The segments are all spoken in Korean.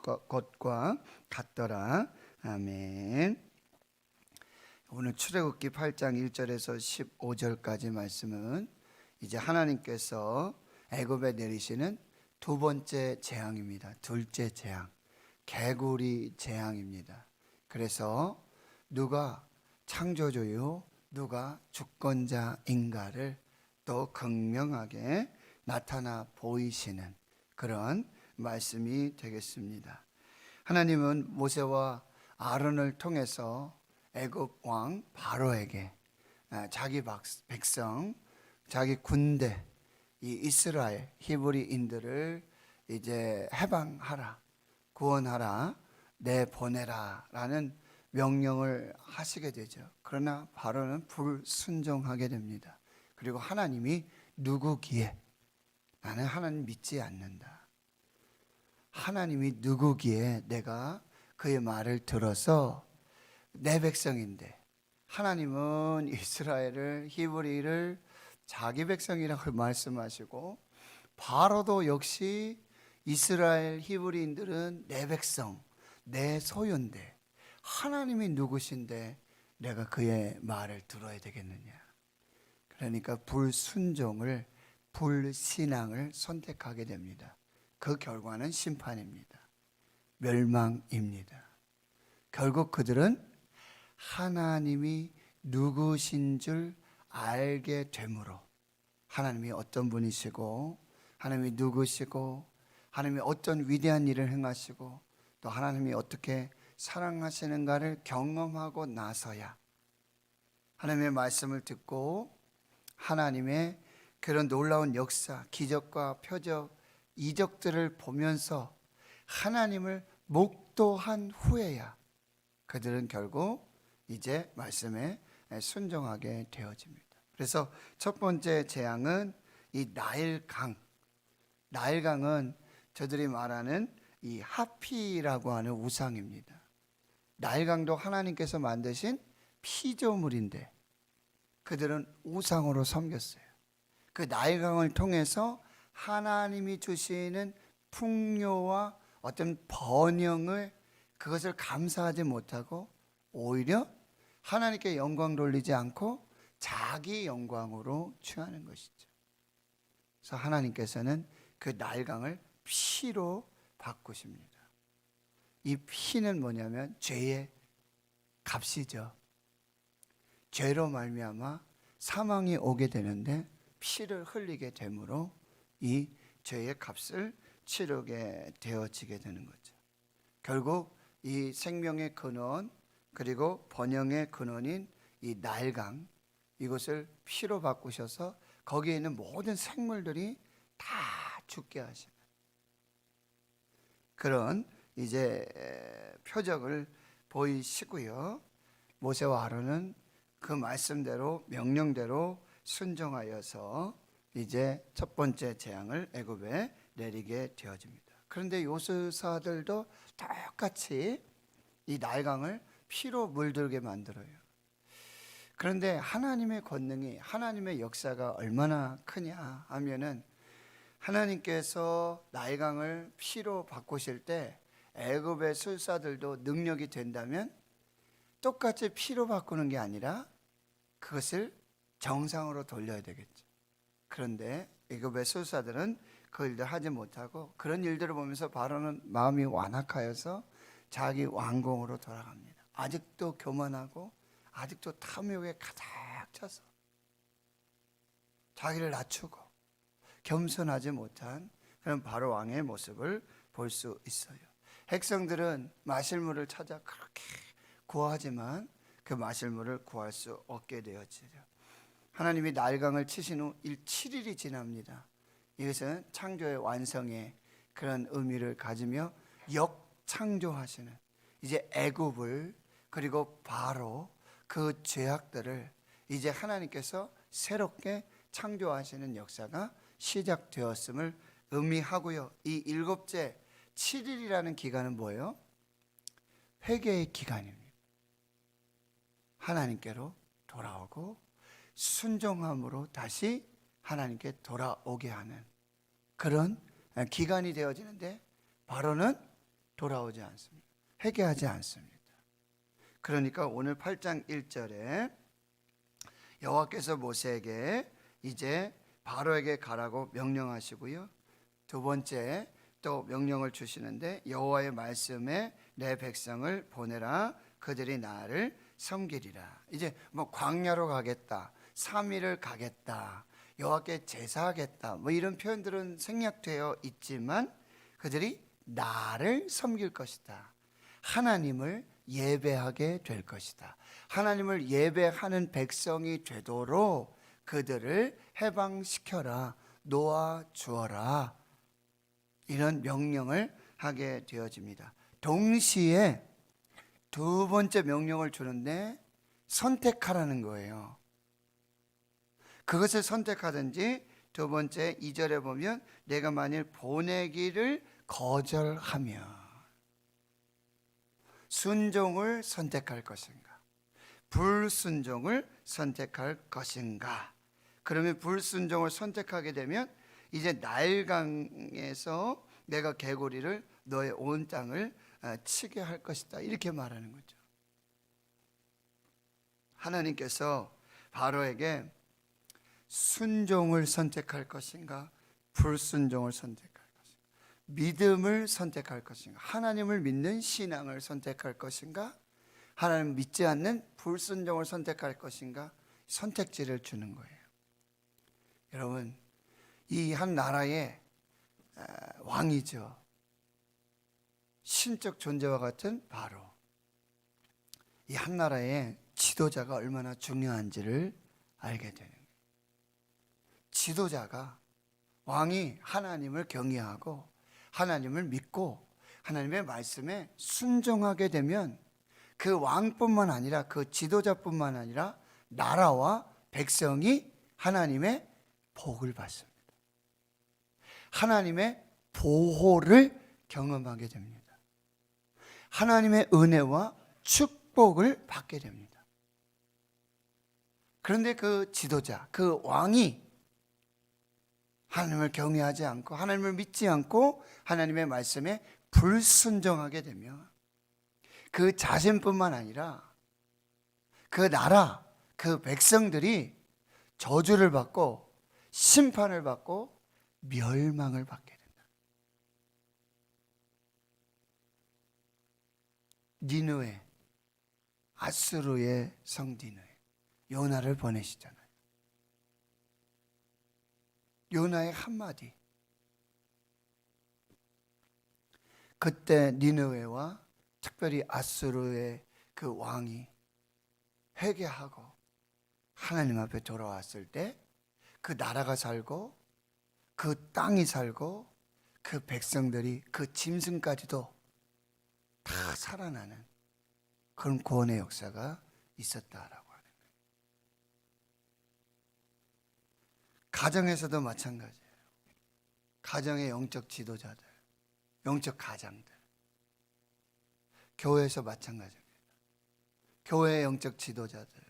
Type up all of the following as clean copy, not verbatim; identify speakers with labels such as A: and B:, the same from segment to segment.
A: 것과 같더라. 아멘. 오늘 출애굽기 8장 1절에서 15절까지 말씀은 이제 하나님께서 애굽에 내리시는 두 번째 재앙입니다. 둘째 재앙, 개구리 재앙입니다. 그래서 누가 창조주요, 누가 주권자인가를 또 극명하게 나타나 보이시는 그런 말씀이 되겠습니다. 하나님은 모세와 아론을 통해서 애굽 왕 바로에게 자기 백성, 자기 군대, 이 이스라엘 히브리인들을 이제 해방하라, 구원하라, 내보내라 라는 명령을 하시게 되죠. 그러나 바로는 불순종하게 됩니다. 그리고 하나님이 누구기에, 나는 하나님 믿지 않는다, 하나님이 누구기에 내가 그의 말을 들어서 내 백성인데, 하나님은 이스라엘을, 히브리를 자기 백성이라고 말씀하시고, 바로도 역시 이스라엘 히브리인들은 내 백성, 내 소유인데 하나님이 누구신데 내가 그의 말을 들어야 되겠느냐. 그러니까 불순종을, 불신앙을 선택하게 됩니다. 그 결과는 심판입니다. 멸망입니다. 결국 그들은 하나님이 누구신 줄 알게 되므로, 하나님이 어떤 분이시고, 하나님이 누구시고, 하나님이 어떤 위대한 일을 행하시고, 또 하나님이 어떻게 사랑하시는가를 경험하고 나서야 하나님의 말씀을 듣고 하나님의 그런 놀라운 역사, 기적과 표적, 이적들을 보면서 하나님을 목도한 후에야 그들은 결국 이제 말씀에 순종하게 되어집니다. 그래서 첫 번째 재앙은 이 나일강. 나일강은 저들이 말하는 이 하피라고 하는 우상입니다. 나일강도 하나님께서 만드신 피조물인데 그들은 우상으로 섬겼어요. 그 나일강을 통해서 하나님이 주시는 풍요와 어떤 번영을, 그것을 감사하지 못하고 오히려 하나님께 영광 돌리지 않고 자기 영광으로 취하는 것이죠. 그래서 하나님께서는 그 나일강을 피로 바꾸십니다. 이 피는 뭐냐면 죄의 값이죠. 죄로 말미암아 사망이 오게 되는데 피를 흘리게 되므로 이 죄의 값을 치르게 되어지게 되는 거죠. 결국 이 생명의 근원, 그리고 번영의 근원인 이 나일강, 이것을 피로 바꾸셔서 거기에 있는 모든 생물들이 다 죽게 하시는 그런 이제 표적을 보이시고요. 모세와 아론은 그 말씀대로, 명령대로 순종하여서 이제 첫 번째 재앙을 애굽에 내리게 되어집니다. 그런데 요술사들도 똑같이 이 나일강을 피로 물들게 만들어요. 그런데 하나님의 권능이, 하나님의 역사가 얼마나 크냐 하면은, 하나님께서 나일강을 피로 바꾸실 때 애굽의 술사들도 능력이 된다면 똑같이 피로 바꾸는 게 아니라 그것을 정상으로 돌려야 되겠죠. 그런데 애굽의 술사들은 그 일들 하지 못하고, 그런 일들을 보면서 바로는 마음이 완악하여서 자기 왕궁으로 돌아갑니다. 아직도 교만하고 아직도 탐욕에 가득 차서 자기를 낮추고 겸손하지 못한 그런 바로 왕의 모습을 볼 수 있어요. 백성들은 마실 물을 찾아 그렇게 구하지만 그 마실 물을 구할 수 없게 되어지죠. 하나님이 나일강을 치신 후 7일이 지납니다. 이것은 창조의 완성의 그런 의미를 가지며 역창조하시는, 이제 애굽을, 그리고 바로 그 죄악들을 이제 하나님께서 새롭게 창조하시는 역사가 시작되었음을 의미하고요. 이 일곱째 7일이라는 기간은 뭐예요? 회개의 기간입니다. 하나님께로 돌아오고 순종함으로 다시 하나님께 돌아오게 하는 그런 기간이 되어지는데, 바로는 돌아오지 않습니다. 회개하지 않습니다. 그러니까 오늘 8장 1절에 여호와께서 모세에게 이제 바로에게 가라고 명령하시고요. 두 번째 또 명령을 주시는데 여호와의 말씀에 내 백성을 보내라. 그들이 나를 섬기리라. 이제 뭐 광야로 가겠다, 3일을 가겠다, 여호와께 제사하겠다, 뭐 이런 표현들은 생략되어 있지만 그들이 나를 섬길 것이다. 하나님을 예배하게 될 것이다. 하나님을 예배하는 백성이 되도록 그들을 해방시켜라, 놓아주어라. 이런 명령을 하게 되어집니다. 동시에 두 번째 명령을 주는데 선택하라는 거예요. 그것을 선택하든지, 두 번째 2절에 보면 내가 만일 보내기를 거절하면 순종을 선택할 것인가, 불순종을 선택할 것인가. 그러면 불순종을 선택하게 되면 이제 나일강에서 내가 개구리를 너의 온 땅을 치게 할 것이다, 이렇게 말하는 거죠. 하나님께서 바로에게 순종을 선택할 것인가, 불순종을 선택할 것인가, 믿음을 선택할 것인가, 하나님을 믿는 신앙을 선택할 것인가, 하나님을 믿지 않는 불순종을 선택할 것인가, 선택지를 주는 거예요. 여러분, 이 한 나라의 왕이죠. 신적 존재와 같은 바로. 이 한 나라의 지도자가 얼마나 중요한지를 알게 되는 거예요. 지도자가, 왕이 하나님을 경외하고 하나님을 믿고 하나님의 말씀에 순종하게 되면 그 왕뿐만 아니라 그 지도자뿐만 아니라 나라와 백성이 하나님의 복을 받습니다. 하나님의 보호를 경험하게 됩니다. 하나님의 은혜와 축복을 받게 됩니다. 그런데 그 지도자, 그 왕이 하나님을 경외하지 않고 하나님을 믿지 않고 하나님의 말씀에 불순종하게 되면 그 자신뿐만 아니라 그 나라, 그 백성들이 저주를 받고 심판을 받고 멸망을 받게 된다. 니느웨, 아수르의 성 니느웨, 요나를 보내시잖아요. 요나의 한마디, 그때 니느웨와 특별히 아수르의 그 왕이 회개하고 하나님 앞에 돌아왔을 때 그 나라가 살고 그 땅이 살고 그 백성들이, 그 짐승까지도 다 살아나는 그런 구원의 역사가 있었다라고 하는 거예요. 가정에서도 마찬가지예요. 가정의 영적 지도자들, 영적 가장들, 교회에서 마찬가지입니다. 교회의 영적 지도자들,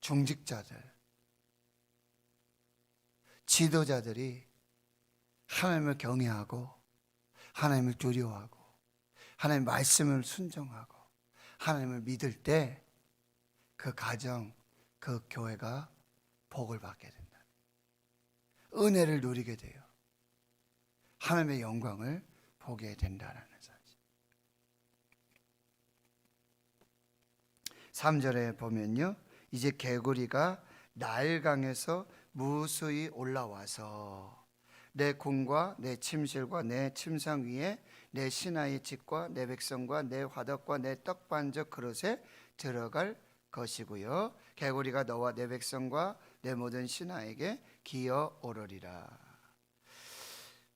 A: 중직자들, 지도자들이 하나님을 경외하고 하나님을 두려워하고 하나님의 말씀을 순종하고 하나님을 믿을 때 그 가정, 그 교회가 복을 받게 된다. 은혜를 누리게 돼요. 하나님의 영광을 보게 된다라는 사실. 3절에 보면요, 이제 개구리가 나일강에서 무수히 올라와서 내 궁과 내 침실과 내 침상 위에 내 신하의 집과 내 백성과 내 화덕과 내 떡반죽 그릇에 들어갈 것이고요, 개구리가 너와 내 백성과 내 모든 신하에게 기어 오르리라.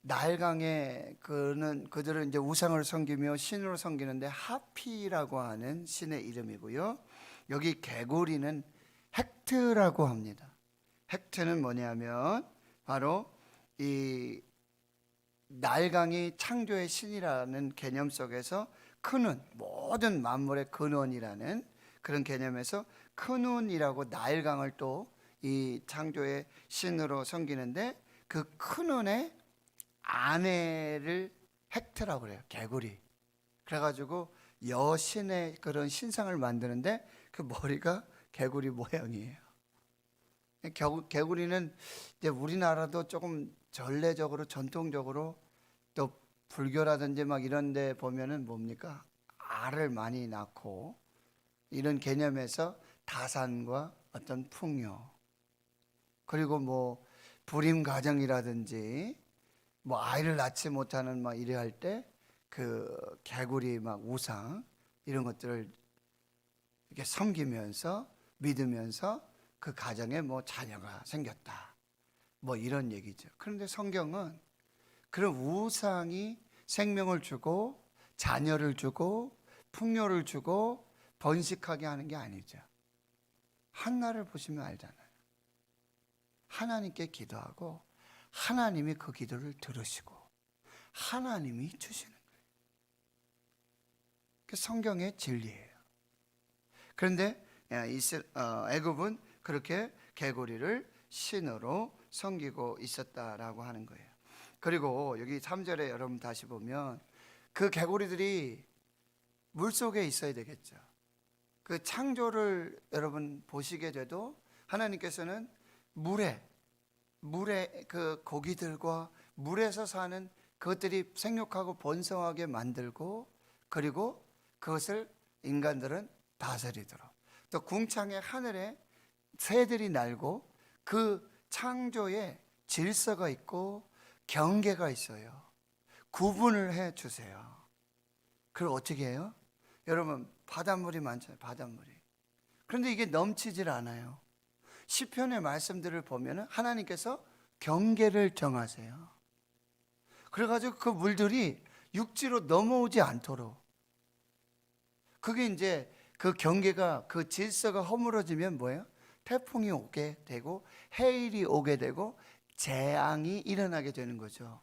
A: 나일강에 그들은 이제 우상을 섬기며 신으로 섬기는데 하피라고 하는 신의 이름이고요, 여기 개구리는 헥트라고 합니다. 헥트는 뭐냐면 바로 이 나일강이 창조의 신이라는 개념 속에서 크눈, 모든 만물의 근원이라는 그런 개념에서 크눈이라고 나일강을 또 이 창조의 신으로 섬기는데, 그 크눈의 아내를 헥트라고 그래요. 개구리. 그래가지고 여신의 그런 신상을 만드는데 그 머리가 개구리 모양이에요. 개구리는 이제 우리나라도 조금 전례적으로 전통적으로 또 불교라든지 막 이런 데 보면은 뭡니까? 알을 많이 낳고 이런 개념에서 다산과 어떤 풍요, 그리고 뭐 불임 가정이라든지 뭐 아이를 낳지 못하는 막 이래 할 때 그 개구리 막 우상 이런 것들을 이렇게 섬기면서 믿으면서 그 가정에 뭐 자녀가 생겼다 뭐 이런 얘기죠. 그런데 성경은 그런 우상이 생명을 주고 자녀를 주고 풍요를 주고 번식하게 하는 게 아니죠. 한나를 보시면 알잖아요. 하나님께 기도하고 하나님이 그 기도를 들으시고 하나님이 주시는 거예요. 그 성경의 진리예요. 그런데 애굽은 그렇게 개구리를 신으로 섬기고 있었다라고 하는 거예요. 그리고 여기 3절에 여러분 다시 보면 그 개구리들이 물속에 있어야 되겠죠. 그 창조를 여러분 보시게 돼도 하나님께서는 물에 그 고기들과 물에서 사는 그것들이 생육하고 번성하게 만들고 그리고 그것을 인간들은 다스리도록 또 궁창의 하늘에 새들이 날고 그 창조에 질서가 있고 경계가 있어요. 구분을 해 주세요. 그걸 어떻게 해요? 여러분 바닷물이 많잖아요. 바닷물이. 그런데 이게 넘치질 않아요. 시편의 말씀들을 보면 하나님께서 경계를 정하세요. 그래가지고 그 물들이 육지로 넘어오지 않도록 그게 이제 그 경계가 그 질서가 허물어지면 뭐예요? 태풍이 오게 되고 해일이 오게 되고 재앙이 일어나게 되는 거죠.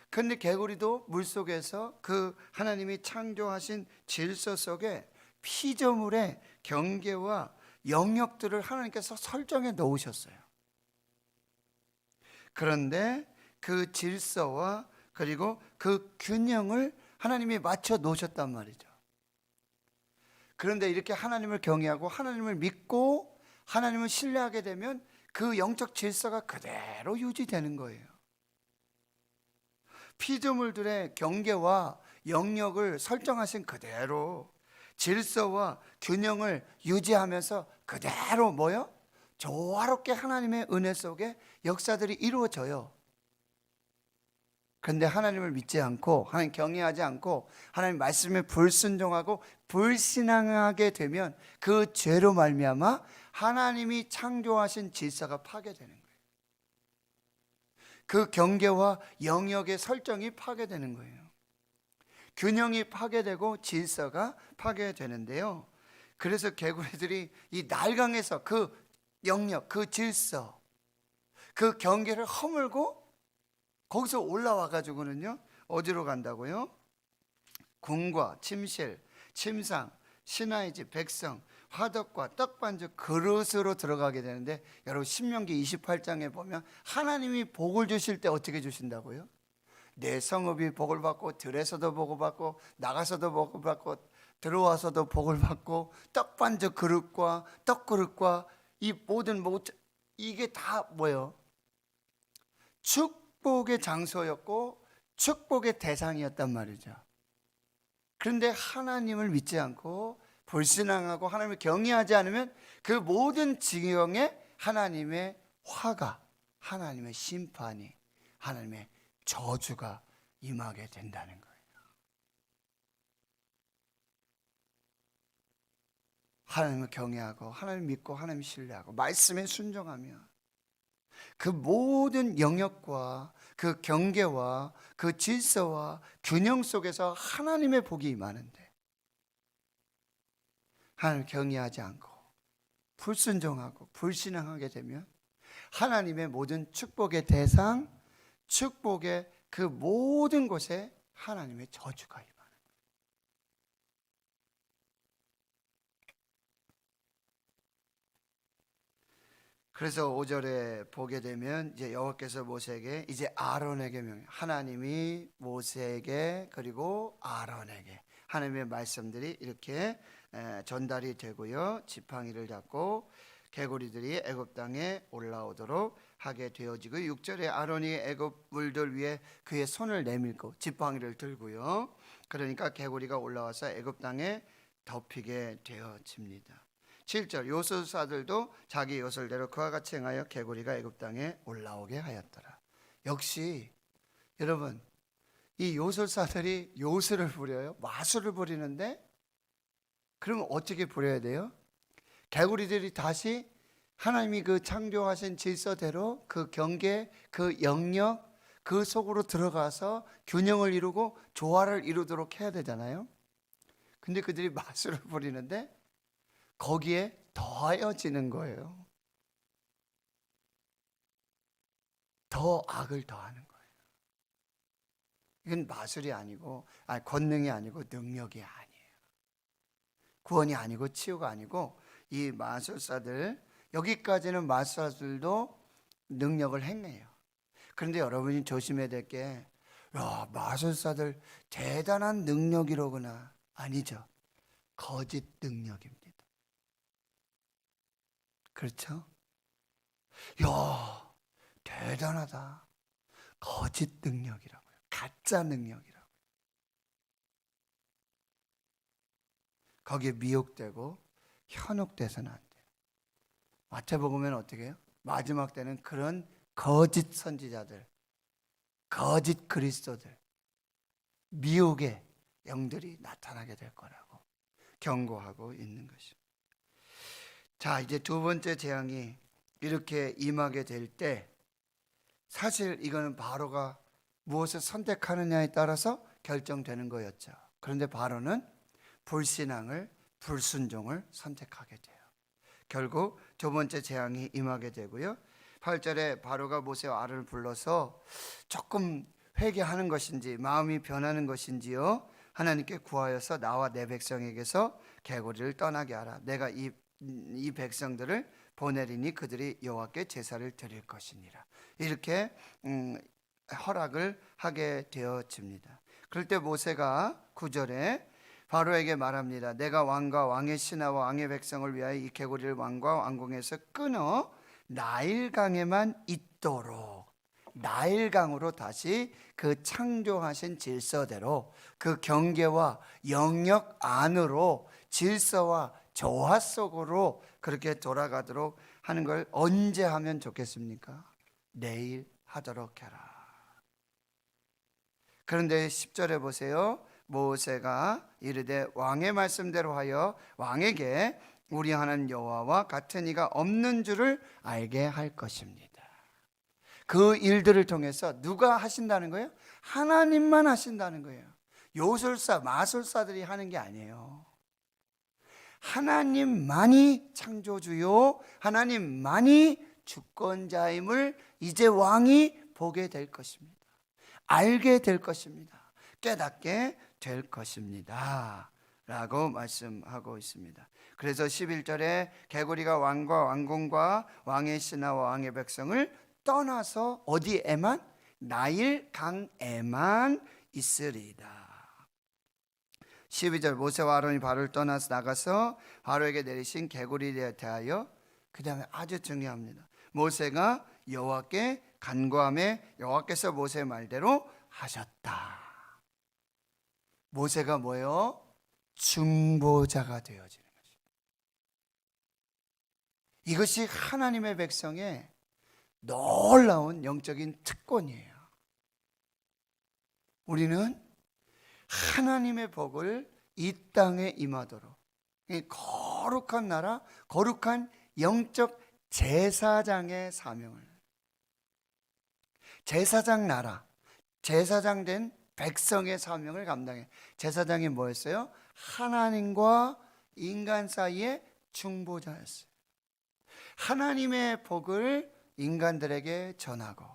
A: 그런데 개구리도 물속에서 그 하나님이 창조하신 질서 속에 피조물의 경계와 영역들을 하나님께서 설정해 놓으셨어요. 그런데 그 질서와 그리고 그 균형을 하나님이 맞춰 놓으셨단 말이죠. 그런데 이렇게 하나님을 경외하고 하나님을 믿고 하나님을 신뢰하게 되면 그 영적 질서가 그대로 유지되는 거예요. 피조물들의 경계와 영역을 설정하신 그대로 질서와 균형을 유지하면서 그대로 뭐요? 조화롭게 하나님의 은혜 속에 역사들이 이루어져요. 그런데 하나님을 믿지 않고 하나님 경외하지 않고 하나님 말씀에 불순종하고 불신앙하게 되면 그 죄로 말미암아 하나님이 창조하신 질서가 파괴되는 거예요. 그 경계와 영역의 설정이 파괴되는 거예요. 균형이 파괴되고 질서가 파괴되는데요. 그래서 개구리들이 이 날강에서 그 영역, 그 질서, 그 경계를 허물고 거기서 올라와 가지고는요 어디로 간다고요? 궁과 침실, 침상, 신하의 집, 백성, 화덕과 떡반죽 그릇으로 들어가게 되는데 여러분 신명기 28장에 보면 하나님이 복을 주실 때 어떻게 주신다고요? 내 성읍이 복을 받고 들에서도 복을 받고 나가서도 복을 받고 들어와서도 복을 받고 떡반죽 그릇과 떡그릇과 이 모든 이게 다 뭐예요? 축복의 장소였고 축복의 대상이었단 말이죠. 그런데 하나님을 믿지 않고 불신앙하고 하나님을 경외하지 않으면 그 모든 지경에 하나님의 화가, 하나님의 심판이, 하나님의 저주가 임하게 된다는 거예요. 하나님을 경외하고 하나님 믿고 하나님 신뢰하고 말씀에 순종하면 그 모든 영역과 그 경계와 그 질서와 균형 속에서 하나님의 복이 임하는데 하나님을 경외하지 않고 불순종하고 불신앙하게 되면 하나님의 모든 축복의 대상, 축복의 그 모든 곳에 하나님의 저주가 임하는 거예요. 그래서 5절에 보게 되면 이제 여호와께서 모세에게 이제 아론에게 하나님이 모세에게 그리고 아론에게 하나님의 말씀들이 이렇게 전달이 되고요. 지팡이를 잡고 개구리들이 애굽 땅에 올라오도록 하게 되어지고 6절에 아론이 애굽 물들 위에 그의 손을 내밀고 지팡이를 들고요. 그러니까 개구리가 올라와서 애굽 땅에 덮이게 되어집니다. 7절 요술사들도 자기 요술대로 그와 같이 행하여 개구리가 애굽 땅에 올라오게 하였더라. 역시 여러분 이 요술사들이 요술을 부려요. 마술을 부리는데 그러면 어떻게 부려야 돼요? 개구리들이 다시 하나님이 그 창조하신 질서대로 그 경계, 그 영역, 그 속으로 들어가서 균형을 이루고 조화를 이루도록 해야 되잖아요. 근데 그들이 마술을 부리는데 거기에 더하여지는 거예요. 더 악을 더하는 거예요. 이건 마술이 아니고 권능이 아니고 능력이 아니에요. 구원이 아니고 치유가 아니고 이 마술사들, 여기까지는 마술사들도 능력을 행해요. 그런데 여러분이 조심해야 될 게 마술사들 대단한 능력이로구나. 아니죠. 거짓 능력입니다. 그렇죠? 야, 대단하다. 거짓 능력이라고요. 가짜 능력이라고요. 거기에 미혹되고 현혹돼서는 안 돼요. 마태복음에는 어떻게 해요? 마지막 때는 그런 거짓 선지자들, 거짓 그리스도들, 미혹의 영들이 나타나게 될 거라고 경고하고 있는 것입니다. 자, 이제 두 번째 재앙이 이렇게 임하게 될 때 사실 이거는 바로가 무엇을 선택하느냐에 따라서 결정되는 거였죠. 그런데 바로는 불신앙을, 불순종을 선택하게 돼요. 결국 두 번째 재앙이 임하게 되고요. 8절에 바로가 모세와 아론을 불러서 조금 회개하는 것인지 마음이 변하는 것인지요, 하나님께 구하여서 나와 내 백성에게서 개구리를 떠나게 하라. 내가 이 백성들을 보내리니 그들이 여호와께 제사를 드릴 것이니라. 이렇게 허락을 하게 되어집니다. 그럴 때 모세가 9절에 바로에게 말합니다. 내가 왕과 왕의 신하와 왕의 백성을 위하여 이 개구리를 왕과 왕궁에서 끊어 나일강에만 있도록, 나일강으로 다시 그 창조하신 질서대로 그 경계와 영역 안으로 질서와 조화 속으로 그렇게 돌아가도록 하는 걸 언제 하면 좋겠습니까? 내일 하도록 해라. 그런데 10절에 보세요. 모세가 이르되 왕의 말씀대로 하여 왕에게 우리 하나님 여호와와 같은 이가 없는 줄을 알게 할 것입니다. 그 일들을 통해서 누가 하신다는 거예요? 하나님만 하신다는 거예요. 요술사, 마술사들이 하는 게 아니에요. 하나님만이 창조주요, 하나님만이 주권자임을 이제 왕이 보게 될 것입니다. 알게 될 것입니다. 깨닫게 될 것입니다 라고 말씀하고 있습니다. 그래서 11절에 개구리가 왕과 왕궁과 왕의 신하와 왕의 백성을 떠나서 어디에만? 나일강에만 있으리다. 12절 모세와 아론이 바로를 떠나서 나가서 바로에게 내리신 개구리에 대하여, 그 다음에 아주 중요합니다. 모세가 여호와께 간구하매 여호와께서 모세의 말대로 하셨다. 모세가 뭐예요? 중보자가 되어지는 것입니다. 이것이 하나님의 백성의 놀라운 영적인 특권이에요. 우리는 하나님의 복을 이 땅에 임하도록, 거룩한 나라, 거룩한 영적 제사장의 사명을, 제사장 나라, 제사장 된 백성의 사명을 감당해. 제사장이 뭐였어요? 하나님과 인간 사이의 중보자였어요. 하나님의 복을 인간들에게 전하고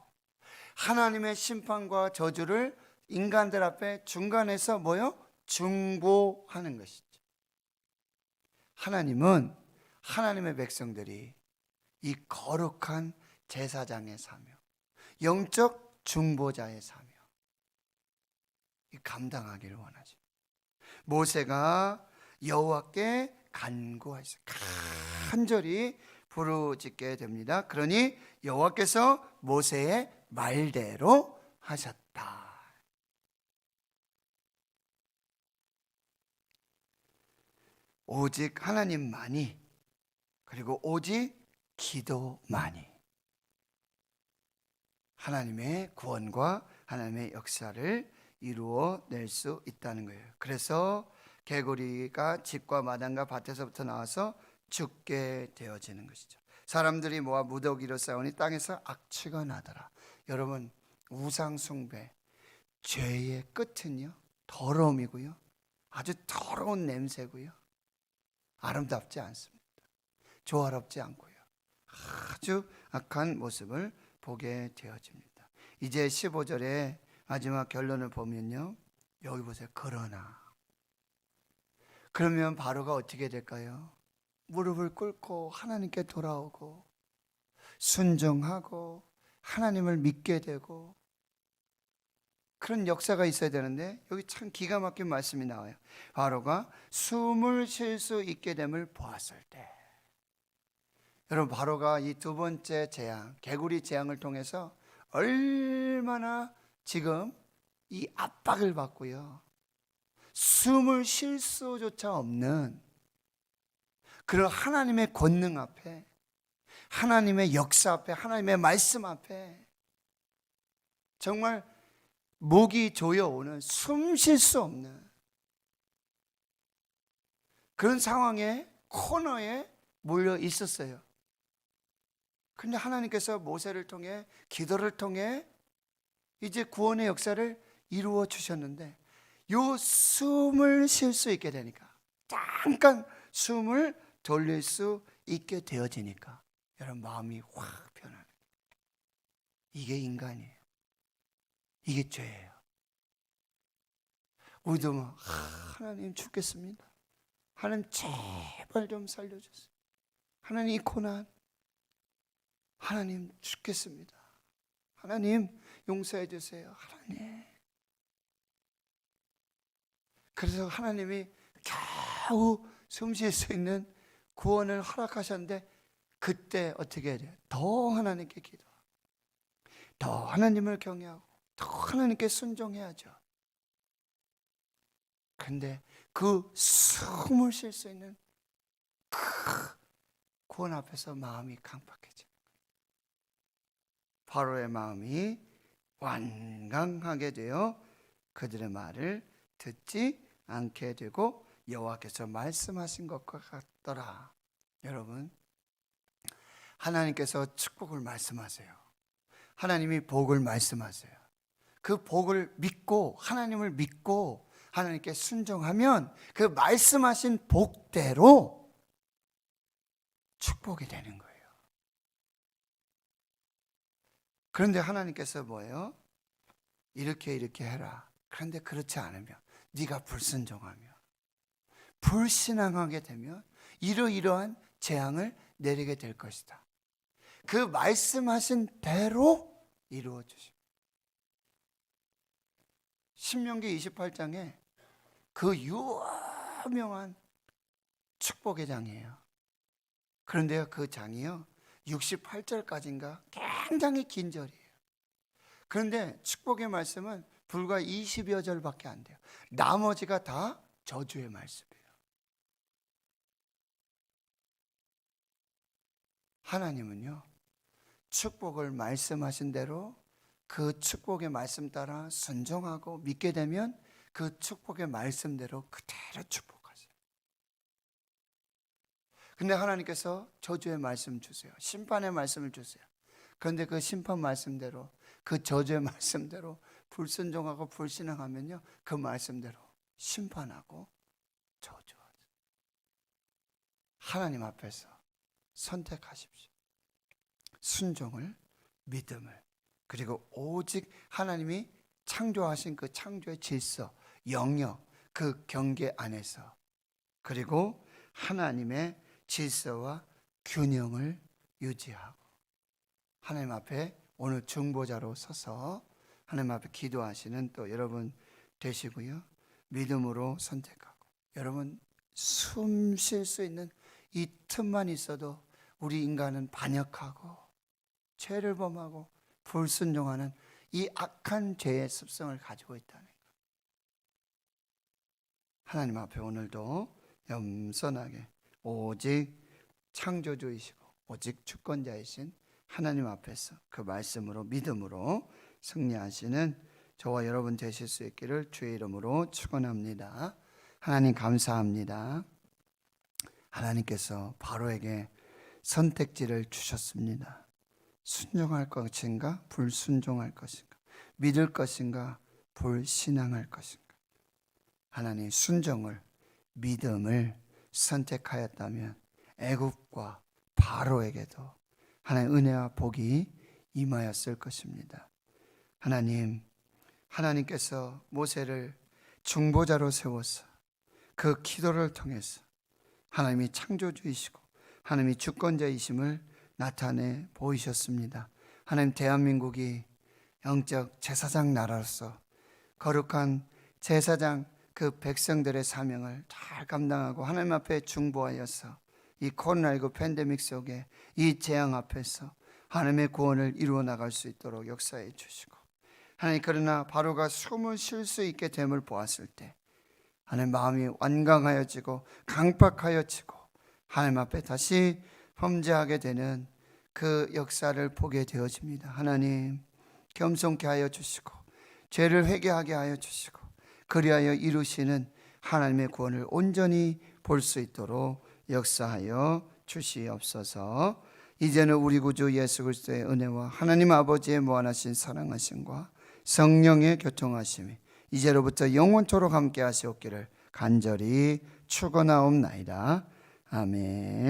A: 하나님의 심판과 저주를 인간들 앞에 중간에서 뭐요? 중보하는 것이죠. 하나님은 하나님의 백성들이 이 거룩한 제사장의 사명, 영적 중보자의 사명, 이 감당하기를 원하죠. 모세가 여호와께 간구하였어요. 간절히 부르짖게 됩니다. 그러니 여호와께서 모세의 말대로 하셨다. 오직 하나님만이, 그리고 오직 기도만이 하나님의 구원과 하나님의 역사를 이루어낼 수 있다는 거예요. 그래서 개구리가 집과 마당과 밭에서부터 나와서 죽게 되어지는 것이죠. 사람들이 모아 무더기로 싸우니 땅에서 악취가 나더라. 여러분, 우상 숭배, 죄의 끝은요, 더러움이고요, 아주 더러운 냄새고요, 아름답지 않습니다. 조화롭지 않고요, 아주 악한 모습을 보게 되어집니다. 이제 15절에 마지막 결론을 보면요, 여기 보세요. 그러면 바로가 어떻게 될까요? 무릎을 꿇고 하나님께 돌아오고 순종하고 하나님을 믿게 되고, 그런 역사가 있어야 되는데 여기 참 기가 막힌 말씀이 나와요. 바로가 숨을 쉴 수 있게 됨을 보았을 때. 여러분, 바로가 이 두 번째 재앙, 개구리 재앙을 통해서 얼마나 지금 이 압박을 받고요, 숨을 쉴 수조차 없는 그런 하나님의 권능 앞에, 하나님의 역사 앞에, 하나님의 말씀 앞에 정말 목이 조여오는, 숨 쉴 수 없는 그런 상황에, 코너에 몰려 있었어요. 그런데 하나님께서 모세를 통해, 기도를 통해 이제 구원의 역사를 이루어 주셨는데, 요 숨을 쉴 수 있게 되니까, 잠깐 숨을 돌릴 수 있게 되어지니까 여러분, 마음이 확 변하는, 이게 인간이에요. 이게 죄예요. 우리도 막 하나님 죽겠습니다. 하나님 제발 좀 살려주세요. 하나님 이 고난, 하나님 죽겠습니다. 하나님 용서해 주세요. 하나님. 그래서 하나님이 겨우 숨 쉴 수 있는 구원을 허락하셨는데, 그때 어떻게 해야 돼요? 더 하나님께 기도하고, 더 하나님을 경외하고, 더 하나님께 순종해야죠. 그런데 그 숨을 쉴 수 있는 그 구원 앞에서 마음이 강팍해집니다. 바로의 마음이 완강하게 되어 그들의 말을 듣지 않게 되고 여호와께서 말씀하신 것과 같더라. 여러분, 하나님께서 축복을 말씀하세요. 하나님이 복을 말씀하세요. 그 복을 믿고, 하나님을 믿고 하나님께 순종하면 그 말씀하신 복대로 축복이 되는 거예요. 그런데 하나님께서 뭐예요? 이렇게 해라. 그런데 그렇지 않으면, 네가 불순종하며 불신앙하게 되면 이러이러한 재앙을 내리게 될 것이다. 그 말씀하신 대로 이루어 주십니다. 신명기 28장에 그 유명한 축복의 장이에요. 그런데요, 그 장이요 68절까지인가 굉장히 긴 절이에요. 그런데 축복의 말씀은 불과 20여 절밖에 안 돼요. 나머지가 다 저주의 말씀이에요. 하나님은요, 축복을 말씀하신 대로 그 축복의 말씀 따라 순종하고 믿게 되면 그 축복의 말씀대로 그대로 축복하세요. 근데 하나님께서 저주의 말씀 주세요. 심판의 말씀을 주세요. 그런데 그 심판 말씀대로, 그 저주의 말씀대로 불순종하고 불신앙하면요, 그 말씀대로 심판하고 저주하세요. 하나님 앞에서 선택하십시오. 순종을, 믿음을, 그리고 오직 하나님이 창조하신 그 창조의 질서, 영역, 그 경계 안에서, 그리고 하나님의 질서와 균형을 유지하고 하나님 앞에 오늘 중보자로 서서 하나님 앞에 기도하시는 또 여러분 되시고요. 믿음으로 선택하고 여러분 숨 쉴 수 있는 이 틈만 있어도 우리 인간은 반역하고 죄를 범하고 불순종하는 이 악한 죄의 습성을 가지고 있다는 것. 하나님 앞에 오늘도 겸손하게 오직 창조주이시고 오직 주권자이신 하나님 앞에서 그 말씀으로 믿음으로 승리하시는 저와 여러분 되실 수 있기를 주의 이름으로 축원합니다. 하나님 감사합니다. 하나님께서 바로에게 선택지를 주셨습니다. 순종할 것인가 불순종할 것인가, 믿을 것인가 불신앙할 것인가. 하나님 순종을 믿음을 선택하였다면 애굽과 바로에게도 하나님 은혜와 복이 임하였을 것입니다. 하나님께서 모세를 중보자로 세워서 그 기도를 통해서 하나님이 창조주이시고 하나님이 주권자이심을 나타내 보이셨습니다. 하나님 대한민국이 영적 제사장 나라로서 거룩한 제사장 그 백성들의 사명을 잘 감당하고 하나님 앞에 중보하여서 이 코로나19 팬데믹 속에 이 재앙 앞에서 하나님의 구원을 이루어 나갈 수 있도록 역사해 주시고 하나님 그러나 바로가 숨을 쉴 수 있게 됨을 보았을 때 하나님 마음이 완강하여지고 강팍하여지고 하나님 앞에 다시 범죄하게 되는 그 역사를 보게 되어집니다. 하나님 겸손케 하여 주시고 죄를 회개하게 하여 주시고 그리하여 이루시는 하나님의 구원을 온전히 볼 수 있도록 역사하여 주시옵소서. 이제는 우리 구주 예수 그리스도의 은혜와 하나님 아버지의 무한하신 사랑하심과 성령의 교통하심이 이제로부터 영원토록 함께 하시옵기를 간절히 축원하옵나이다. 아멘.